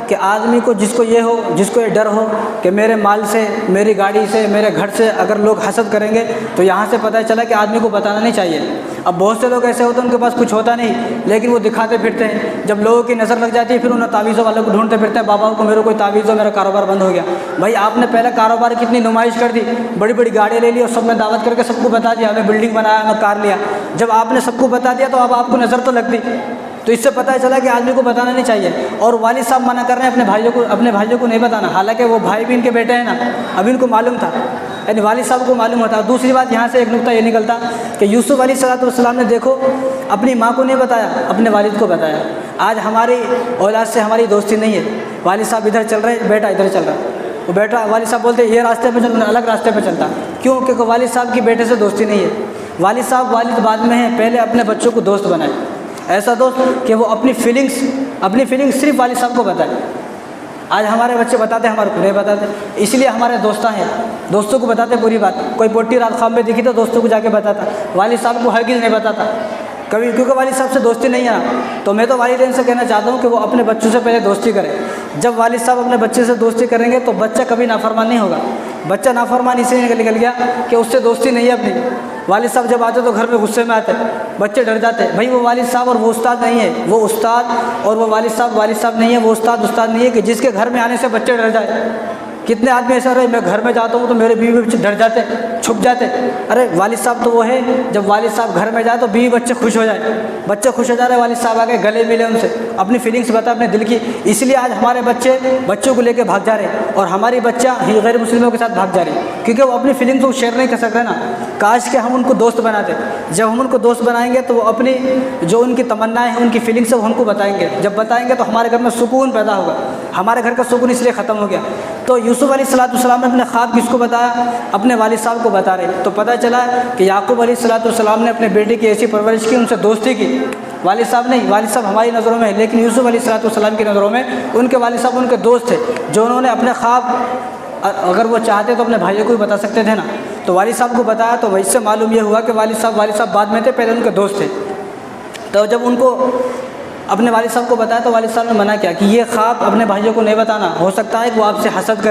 کہ آدمی کو جس کو یہ ڈر ہو کہ میرے مال سے، میری گاڑی سے، میرے گھر سے اگر لوگ حسد کریں گے، تو یہاں سے پتہ چلا کہ آدمی کو بتانا نہیں چاہیے۔ اب بہت سے لوگ ایسے ہوتے ہیں ان کے پاس کچھ ہوتا نہیں، لیکن وہ دکھاتے پھرتے ہیں، جب لوگوں کی نظر لگ جاتی ہے پھر انہیں تعویذوں والوں کو ڈھونڈتے پھرتے ہیں، بابا کو میرے کوئی تعویذ ہو، میرا کاروبار بند ہو گیا۔ بھائی آپ نے پہلے کاروبار کی اتنی نمائش کر دی، بڑی بڑی گاڑیاں لے لی اور سب میں دعوت کر کے سب کو بتا دیا، ہمیں بلڈنگ بنایا، ہمیں کار لیا۔ جب آپ نے سب کو بتا دیا تو اب آپ کو نظر تو لگتی، تو اس سے پتہ چلا کہ آدمی کو بتانا نہیں چاہیے۔ اور والد صاحب منع کر رہے ہیں اپنے بھائیوں کو نہیں بتانا، حالانکہ وہ بھائی بھی ان کے بیٹے ہیں نا، اب ان کو معلوم تھا، یعنی والد صاحب کو معلوم ہوتا۔ دوسری بات یہاں سے ایک نقطہ یہ نکلتا کہ یوسف علیہ السلام نے دیکھو اپنی ماں کو نہیں بتایا، اپنے والد کو بتایا۔ آج ہماری اولاد سے ہماری دوستی نہیں ہے، والد صاحب ادھر چل رہے، بیٹا ادھر چل رہا، وہ بیٹا والد صاحب بولتے یہ راستے پہ چل، الگ راستے پہ چلتا، کیوں؟ کیونکہ والد صاحب کی بیٹے سے دوستی نہیں ہے۔ والد صاحب والد بعد میں ہیں، پہلے اپنے بچوں کو دوست بنائے، ایسا دوست کہ وہ اپنی فیلنگس صرف والد صاحب کو بتائے۔ آج ہمارے بچے بتاتے ہیں، ہمارے کو نہیں بتاتے، اس لیے ہمارے دوستاں ہیں، دوستوں کو بتاتے پوری بات۔ کوئی پوٹی رات خواب میں دکھی تو دوستوں کو جا کے بتاتا، والد صاحب کو ہرگز نہیں بتاتا کبھی، کیونکہ والد صاحب سے دوستی نہیں ہے۔ تو میں تو والدین سے کہنا چاہتا ہوں کہ وہ اپنے بچوں سے پہلے دوستی کریں۔ جب والد صاحب اپنے بچے سے دوستی کریں گے تو بچہ کبھی نافرمان نہیں ہوگا۔ بچہ نافرمان اس لیے نکل گیا کہ اس سے دوستی نہیں ہے اپنی۔ والد صاحب جب آتے تو گھر میں غصے میں آتے، بچے ڈر جاتے، بھائی وہ والد صاحب اور وہ استاد نہیں ہے، وہ استاد اور وہ والد صاحب نہیں ہے، وہ استاد نہیں ہے کہ جس کے گھر میں آنے سے بچے ڈر جائے۔ کتنے آدمی ایسا رہے، میں گھر میں جاتا ہوں تو میرے بیوی بچے ڈر جاتے، چھپ جاتے۔ ارے والد صاحب تو وہ ہے جب والد صاحب گھر میں جائے تو بیوی بچے خوش ہو جائے، بچے خوش ہو جا رہے، والد صاحب آگے گلے ملے ان سے، اپنی فیلنگس بتا اپنے دل کی۔ اس لیے آج ہمارے بچوں کو لے کے بھاگ جا رہے ہیں، اور ہماری بچہ غیر مسلموں کے ساتھ بھاگ جا رہی ہے، کیونکہ وہ اپنی فیلنگس کو شیئر نہیں کر سکتے نا۔ کاش کہ ہم ان کو دوست بناتے، جب ہم ان کو دوست بنائیں گے تو وہ اپنی جو ان کی تمنائیں ہیں، ان کی فیلنگس ہیں، وہ ہم کو بتائیں گے۔ جب بتائیں گے تو ہمارے گھر میں سکون پیدا ہوگا، ہمارے گھر کا سکون اس لیے ختم ہو گیا۔ تو یوسف علیہ السلام نے اپنے خواب کس کو بتایا؟ اپنے والد صاحب کو بتا رہے، تو پتہ چلا کہ یعقوب علیہ السلام نے اپنے بیٹے کی ایسی پرورش کی، ان سے دوستی کی۔ والد صاحب نہیں، والد صاحب ہماری نظروں میں ہے، لیکن یوسف علیہ السلام کی نظروں میں ان کے والد صاحب ان کے دوست تھے، جو انہوں نے اپنے خواب اگر وہ چاہتے تو اپنے بھائیوں کو بھی بتا سکتے تھے نا۔ تو والد صاحب کو بتایا تو اس سے معلوم یہ ہوا کہ والد صاحب بعد میں تھے، پہلے ان کے دوست تھے۔ تو جب ان کو اپنے والد صاحب کو بتایا تو والد صاحب نے منع کیا کہ یہ خواب اپنے بھائیوں کو نہیں بتانا، ہو سکتا ہے کہ وہ آپ سے حسد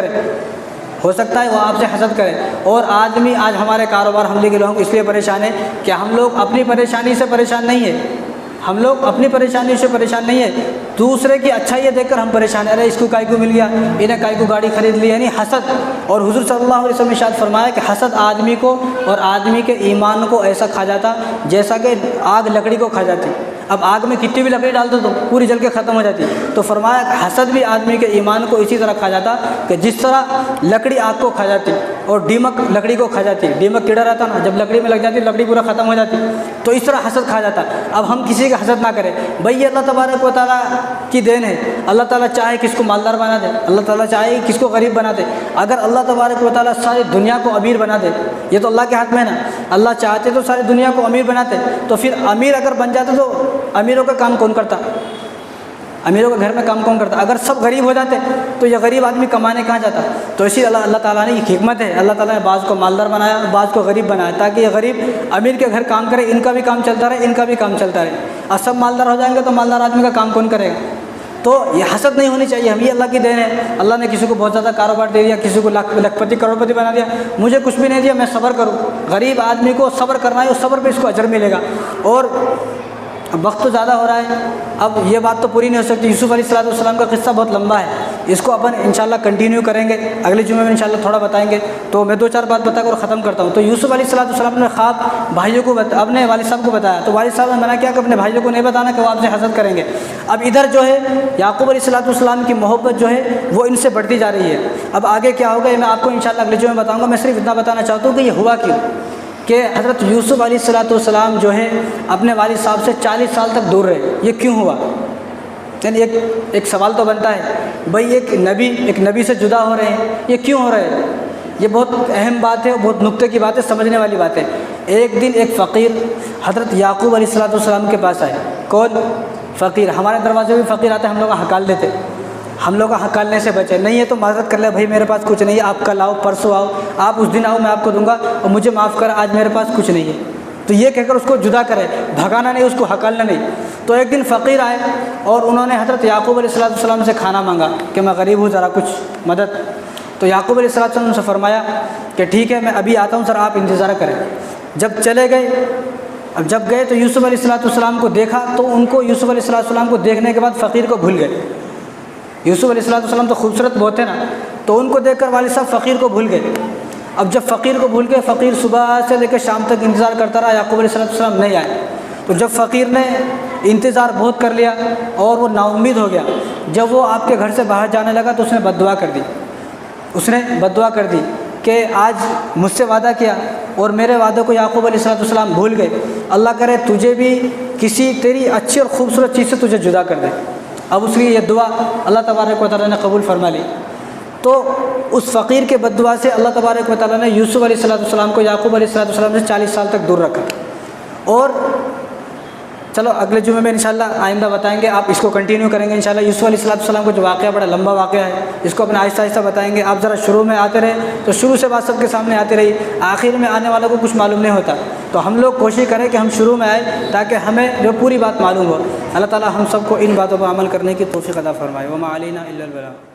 کرے، اور آدمی آج ہمارے کاروبار ہم لے لوگ اس لیے پریشان ہے کہ ہم لوگ اپنی پریشانی سے پریشان نہیں ہیں، ہم لوگ اپنی پریشانی سے پریشان نہیں ہے، دوسرے کی اچھائی دیکھ کر ہم پریشان ہیں، ارے اس کو کائی کو مل گیا، انہیں کائی کو گاڑی خرید لی، یعنی حسد۔ اور حضور صلی اللہ علیہ وسلم نے ارشاد فرمایا کہ حسد آدمی کو اور آدمی کے ایمان کو ایسا کھا جاتا جیسا کہ آگ لکڑی کو کھا جاتی۔ اب آگ میں کتنی بھی لکڑی ڈال دو تو پوری جل کے ختم ہو جاتی، تو فرمایا کہ حسد بھی آدمی کے ایمان کو اسی طرح کھا جاتا کہ جس طرح لکڑی آگ کو کھا جاتی اور دیمک لکڑی کو کھا جاتی۔ دیمک کیڑا رہتا نا، جب لکڑی میں لگ جاتی لکڑی پورا ختم ہو جاتی، تو اس طرح حسد کھا جاتا۔ اب ہم کسی کا حسد نہ کریں بھائی، یہ اللہ تبارک و تعالیٰ کی دین ہے، اللہ تعالیٰ چاہے کس کو مالدار بنا دے، اللہ تعالیٰ چاہے کس کو غریب بنا دے۔ اگر اللہ تبارک و تعالیٰ ساری دنیا کو امیر بنا دے، یہ تو اللہ کے ہاتھ میں ہے نا، اللہ چاہتے تو ساری دنیا کو امیر بناتے، تو پھر امیر اگر بن جاتے تو امیروں کا کام کون کرتا؟ امیروں کے گھر میں کام کون کرتا؟ اگر سب غریب ہو جاتے تو یہ غریب آدمی کمانے کہاں جاتا؟ تو اسی اللہ تعالیٰ نے یہ حکمت ہے، اللہ تعالیٰ نے بعض کو مالدار بنایا، بعض کو غریب بنایا، تاکہ یہ غریب امیر کے گھر کام کرے، ان کا بھی کام چلتا رہے، ان کا بھی کام چلتا رہے۔ اور سب مالدار ہو جائیں گے تو مالدار آدمی کا کام کون کرے گا؟ تو یہ حسد نہیں ہونی چاہیے، ہم یہ اللہ کی دین ہے، اللہ نے کسی کو بہت زیادہ کاروبار دے دیا، کسی کو لاکھ پتی کروڑ پتی بنا دیا، مجھے کچھ بھی نہیں دیا، میں صبر کروں۔ غریب آدمی کو صبر کرنا ہے، اس صبر پہ اس کو اجر ملے گا۔ اور وقت تو زیادہ ہو رہا ہے، اب یہ بات تو پوری نہیں ہو سکتی۔ یوسف علیہ السلام کا قصہ بہت لمبا ہے، اس کو اپن انشاءاللہ کنٹینیو کریں گے، اگلے جمعے میں انشاءاللہ تھوڑا بتائیں گے۔ تو میں 2-4 بات بتا کر ختم کرتا ہوں۔ تو یوسف علیہ السلام نے خواب بھائیوں کو اپنے والد صاحب کو بتایا، تو والد صاحب نے منع کیا کہ اپنے بھائیوں کو نہیں بتانا کہ وہ آپ سے حسد کریں گے۔ اب ادھر جو ہے یعقوب علیہ السلام کی محبت جو ہے وہ ان سے بڑھتی جا رہی ہے۔ اب آگے کیا ہوگا یہ میں آپ کو انشاءاللہ اگلے جمعے میں بتاؤں گا، میں صرف اتنا بتانا چاہتا ہوں کہ یہ ہوا کیوں، کہ حضرت یوسف علیہ السلام جو ہے اپنے والد صاحب سے 40 سال تک دور رہے، یہ کیوں ہوا؟ یعنی ایک سوال تو بنتا ہے بھائی، ایک نبی سے جدا ہو رہے ہیں، یہ کیوں ہو رہے ہیں؟ یہ بہت اہم بات ہے، بہت نقطے کی بات ہے، سمجھنے والی بات ہے۔ ایک دن ایک فقیر حضرت یعقوب علیہ السلام کے پاس آئے۔ کون فقیر؟ ہمارے دروازے بھی فقیر آتے ہیں، ہم لوگ ہکال دیتے، ہم لوگ ہکالنے سے بچے، نہیں ہے تو معذرت کر لے بھائی میرے پاس کچھ نہیں ہے، آپ کل آؤ، پرسوں آؤ، آپ اس دن آؤ، میں آپ کو دوں گا، اور مجھے معاف کر، آج میرے پاس کچھ نہیں ہے۔ تو یہ کہہ کر اس کو جدا کرے، بھگانا نہیں، اس کو ہکالنا نہیں۔ تو ایک دن فقیر آئے اور انہوں نے حضرت یعقوب علیہ السلام سے کھانا مانگا کہ میں غریب ہوں، ذرا کچھ مدد۔ تو یعقوب علیہ السلام سے فرمایا کہ ٹھیک ہے میں ابھی آتا ہوں سر، آپ انتظار کریں۔ جب چلے گئے، اب جب گئے تو یوسف علیہ السلام کو دیکھا، تو ان کو یوسف علیہ السلام کو دیکھنے کے بعد فقیر کو بھول گئے۔ یوسف علیہ السلام تو خوبصورت بہت ہے نا، تو ان کو دیکھ کر والد صاحب فقیر کو بھول گئے۔ اب جب فقیر کو بھول گئے، فقیر صبح سے لے کے شام تک انتظار کرتا رہا، یعقوب علیہ السلام نہیں آئے۔ تو جب فقیر نے انتظار بہت کر لیا اور وہ نا امید ہو گیا، جب وہ آپ کے گھر سے باہر جانے لگا تو اس نے بد دعا کر دی۔ اس نے بد دعا کر دی کہ آج مجھ سے وعدہ کیا اور میرے وعدے کو یعقوب علیہ السلام بھول گئے، اللہ کرے تجھے بھی کسی تیری اچھی اور خوبصورت چیز سے تجھے جدا کر دے۔ اب اس کی یہ دعا اللہ تبارک و تعالیٰ نے قبول فرما لی۔ تو اس فقیر کے بد دعا سے اللہ تبارک و تعالیٰ نے یوسف علیہ السلام کو یعقوب علیہ السلام سے 40 سال تک دور رکھا۔ اور چلو اگلے جمعے میں انشاءاللہ آئندہ بتائیں گے، آپ اس کو کنٹینیو کریں گے انشاءاللہ۔ یوسف علیہ السلام کو جو واقعہ بڑا لمبا واقعہ ہے، اس کو اپنے آہستہ آہستہ بتائیں گے۔ آپ ذرا شروع میں آتے رہے تو شروع سے بات سب کے سامنے آتی رہی، آخر میں آنے والوں کو کچھ معلوم نہیں ہوتا، تو ہم لوگ کوشش کریں کہ ہم شروع میں آئے تاکہ ہمیں جو پوری بات معلوم ہو۔ اللہ تعالیٰ ہم سب کو ان باتوں پر عمل کرنے کی توفیق عطا فرمائے۔ وما علینا الا البلاغ۔